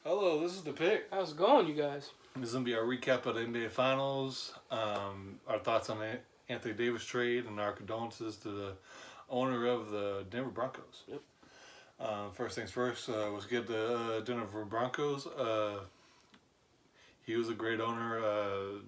Hello, this is the pick. How's it going, you guys? This is gonna be our recap of the NBA Finals. Our thoughts on the Anthony Davis trade and our condolences to the owner of the Denver Broncos. Yep. First things first, let's get the Denver Broncos. He was a great owner.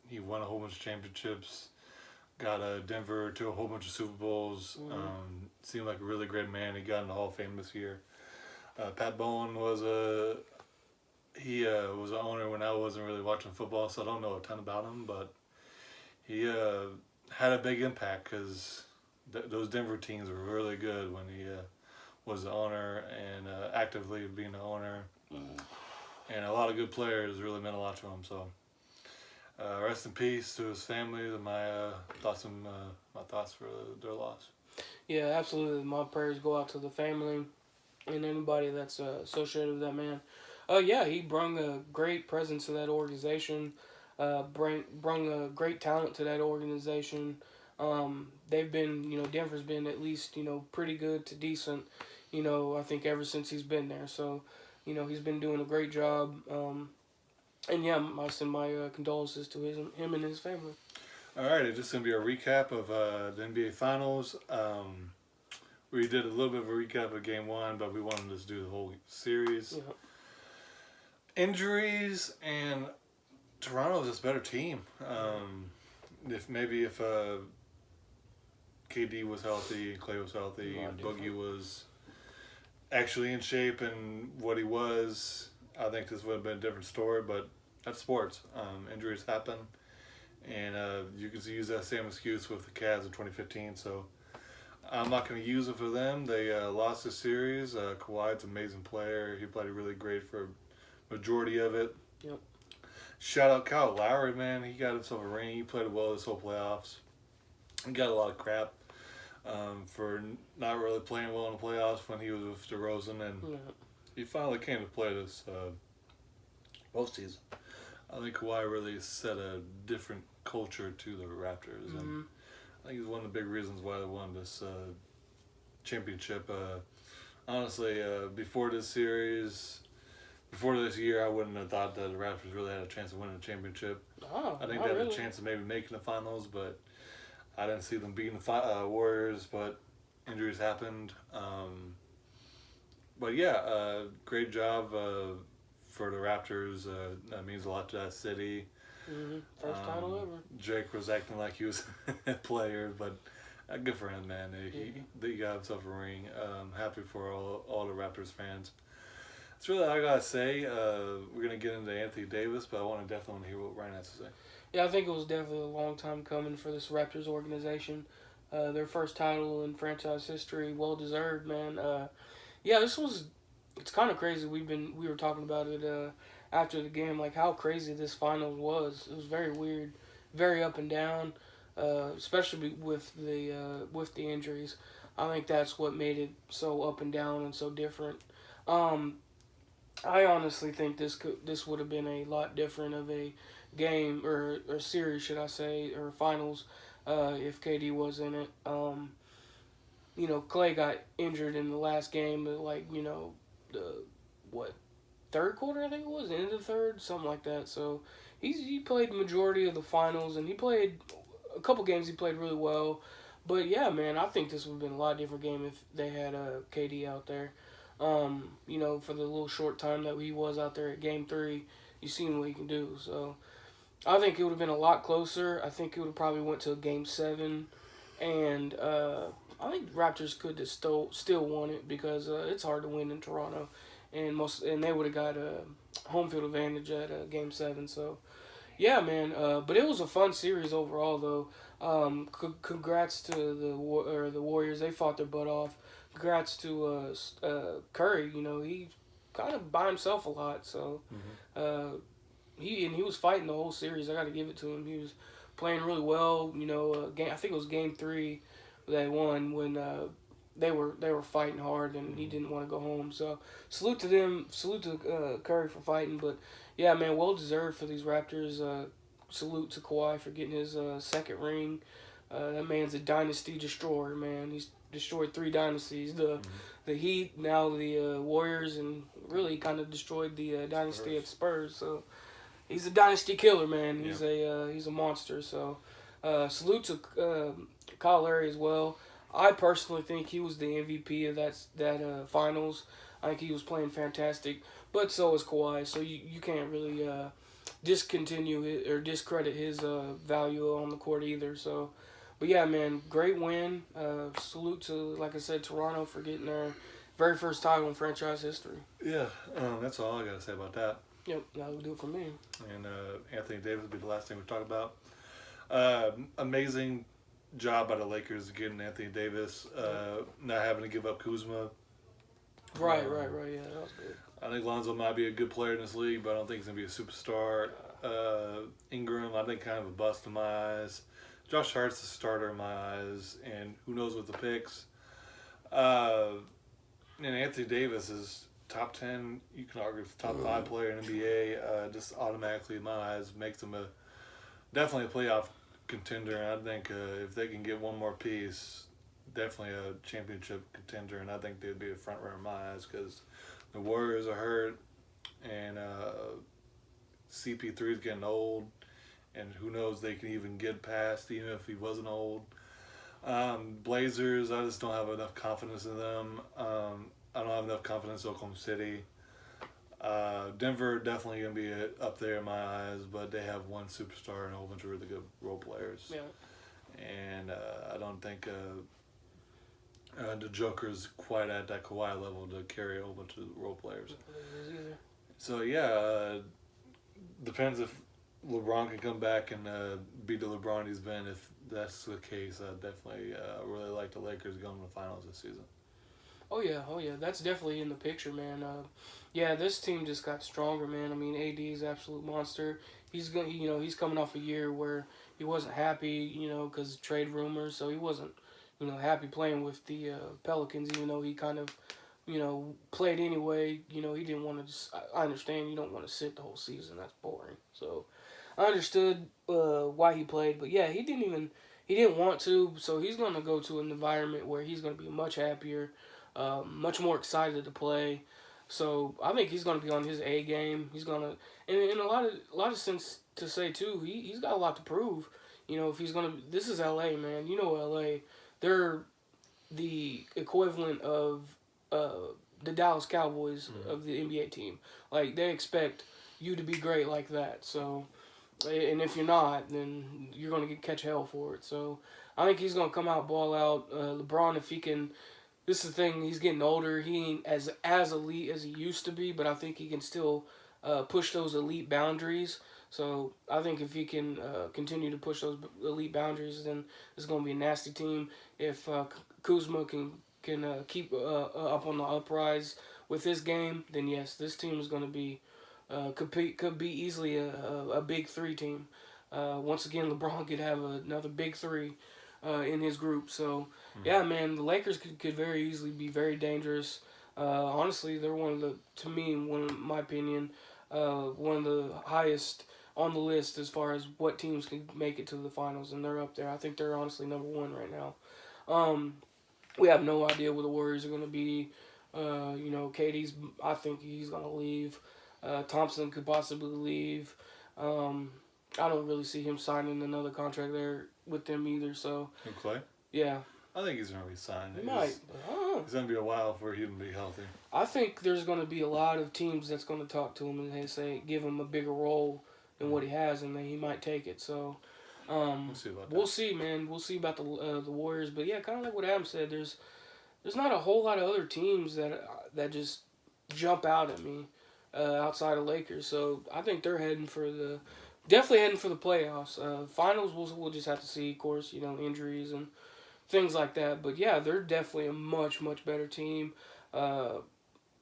He won a whole bunch of championships. Got Denver to a whole bunch of Super Bowls. Seemed like a really great man. He got in the Hall of Fame this year. Pat Bowen was was an owner when I wasn't really watching football, so I don't know a ton about him, but he had a big impact because those Denver teams were really good when he was the owner and actively being the owner. And a lot of good players really meant a lot to him. So rest in peace to his family. My thoughts for their loss. Yeah, absolutely. My prayers go out to the family and anybody that's associated with that man. Yeah, he brought a great presence to that organization. Brung a great talent to that organization. They've been, Denver's been at least, pretty good to decent. I think ever since he's been there. So, he's been doing a great job. And yeah, I send my condolences to him and his family. All right, it's just going to be a recap of the NBA Finals. We did a little bit of a recap of Game 1, but we wanted to just do the whole series. Yeah. Injuries, and Toronto's just a better team. If KD was healthy, Clay was healthy, Boogie was actually in shape and what he was, I think this would have been a different story, but that's sports. Injuries happen, and you can use that same excuse with the Cavs in 2015, so I'm not going to use it for them. They lost the series. Kawhi's an amazing player. He played really great for a majority of it. Yep. Shout out Kyle Lowry, man. He got himself a ring. He played well this whole playoffs. He got a lot of crap for not really playing well in the playoffs when he was with DeRozan, and he finally came to play this postseason. I think Kawhi really set a different culture to the Raptors, and I think he's one of the big reasons why they won this championship. Honestly, before this year, I wouldn't have thought that the Raptors really had a chance of winning the championship. I think they had a chance of maybe making the finals, but I didn't see them beating the Warriors, but injuries happened. But yeah, great job for the Raptors. That means a lot to that city. First title ever. Drake was acting like he was a player, but good for him, man. He got himself a ring. Happy for all the Raptors fans. That's really all I gotta say. We're gonna get into Anthony Davis, but I definitely want to hear what Ryan has to say. Yeah, I think it was definitely a long time coming for this Raptors organization. Their first title in franchise history, well deserved, man. Yeah, it's kind of crazy. We were talking about it after the game, like how crazy this finals was. It was very weird, very up and down, especially with the injuries. I think that's what made it so up and down and so different. I honestly think this would have been a lot different of a game or series, should I say, or finals, if KD was in it. Clay got injured in the last game, the third quarter, I think it was, end of the third, something like that. So he played the majority of the finals, and he played a couple games. He played really well, but yeah, man, I think this would have been a lot different game if they had KD out there. For the little short time that he was out there at Game 3, you seen what he can do. So I think it would have been a lot closer. I think it would have probably went to a Game 7, and I think the Raptors could have still won it because it's hard to win in Toronto, and they would have got a home field advantage at Game 7. So yeah, man. But it was a fun series overall, though. Congrats to the Warriors. They fought their butt off. Congrats to Curry. He kind of by himself a lot. So he was fighting the whole series. I got to give it to him. He was playing really well. I think it was Game 3 they won when they were fighting hard and he didn't want to go home. So salute to them. Salute to Curry for fighting. But yeah, man, well deserved for these Raptors. Salute to Kawhi for getting his second ring. That man's a dynasty destroyer, man. destroyed 3 dynasties. The Heat, now the Warriors, and really kind of destroyed the dynasty at Spurs. So he's a dynasty killer, man. He's a monster. So salute to Kyle Lowry as well. I personally think he was the MVP of that finals. I think he was playing fantastic, but so is Kawhi. So you can't really discontinue it or discredit his value on the court either. So, but yeah, man, great win. Salute to, like I said, Toronto for getting their very first title in franchise history. Yeah, that's all I got to say about that. Yep, that'll do it for me. And Anthony Davis will be the last thing we talk about. Amazing job by the Lakers getting Anthony Davis, not having to give up Kuzma. Right. Yeah, that was good. I think Lonzo might be a good player in this league, but I don't think he's going to be a superstar. Ingram, I think, kind of a bust in my eyes. Josh Hart's the starter in my eyes, and who knows with the picks. And Anthony Davis is top 10, you can argue, top 5 player in NBA. Just automatically, in my eyes, makes him definitely a playoff contender. And I think if they can get one more piece, definitely a championship contender. And I think they'd be a front runner in my eyes because the Warriors are hurt, and CP3 is getting old, and who knows they can even get past even if he wasn't old. Blazers, I just don't have enough confidence in them. I don't have enough confidence in Oklahoma City. Denver definitely going to be up there in my eyes, but they have one superstar and a whole bunch of really good role players. Yeah. And I don't think the Joker's quite at that Kawhi level to carry a whole bunch of role players. So, yeah, depends if LeBron can come back and be the LeBron he's been. If that's the case, I definitely really like the Lakers going to the finals this season. Oh yeah, that's definitely in the picture, man. Yeah, this team just got stronger, man. I mean, AD is an absolute monster. He's he's coming off a year where he wasn't happy, because of trade rumors, so he wasn't, happy playing with the Pelicans, even though he kind of, played anyway. He didn't want to. I understand you don't want to sit the whole season. That's boring. So I understood why he played, but yeah, he didn't want to. So he's gonna go to an environment where he's gonna be much happier. Much more excited to play, so I think he's going to be on his A game. He's going to, and in a lot of sense to say too, he's got a lot to prove. If he's going to, this is LA, man. LA, they're the equivalent of the Dallas Cowboys of the NBA team. Like they expect you to be great like that. So, and if you're not, then you're going to catch hell for it. So I think he's going to come out, ball out. LeBron, if he can. This is the thing, he's getting older. He ain't as elite as he used to be, but I think he can still push those elite boundaries. So I think if he can continue to push those elite boundaries, then it's going to be a nasty team. If Kuzma can keep up on the uprise with his game, then yes, this team is going to be could be easily a big 3 team. Once again, LeBron could have another big 3 in his group. So, yeah, man, the Lakers could very easily be very dangerous. Honestly, they're in my opinion, one of the highest on the list as far as what teams can make it to the finals, and they're up there. I think they're honestly number 1 right now. We have no idea where the Warriors are going to be. KD's, I think he's going to leave. Thompson could possibly leave. I don't really see him signing another contract there with them either. So Clay? Yeah. I think he's going to be signed. He might. It's going to be a while for him to be healthy. I think there's going to be a lot of teams that's going to talk to him and they say give him a bigger role than what he has, and then he might take it. So we'll see about that. We'll see, man. We'll see about the Warriors. But yeah, kind of like what Adam said. There's not a whole lot of other teams that just jump out at me outside of Lakers. So I think they're definitely heading for the playoffs. Finals, we'll just have to see, of course, injuries and things like that. But yeah, they're definitely a much, much better team.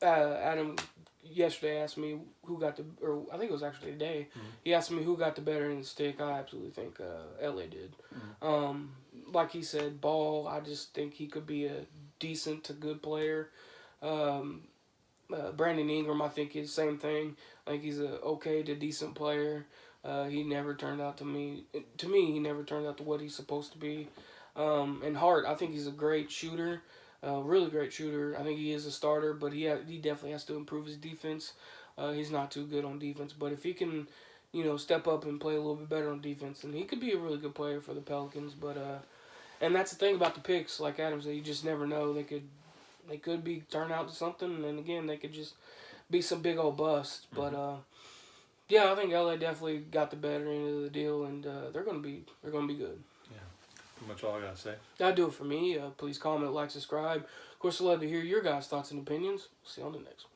Adam yesterday asked me who got or I think it was actually today. He asked me who got the better end of the stick. I absolutely think LA did. Like he said, Ball, I just think he could be a decent to good player. Brandon Ingram, I think is the same thing. Like he's a okay to decent player. He never turned out he never turned out to what he's supposed to be. And Hart, I think he's a great shooter, really great shooter. I think he is a starter, but he definitely has to improve his defense. He's not too good on defense, but if he can, step up and play a little bit better on defense, then he could be a really good player for the Pelicans. But and that's the thing about the picks, like Adam said, you just never know. They could be turn out to something, and again, they could just be some big old bust. But yeah, I think LA definitely got the better end of the deal, and they're gonna be good. Yeah, pretty much all I gotta say. That'll do it for me. Please comment, like, subscribe. Of course, I'd love to hear your guys' thoughts and opinions. See you on the next one.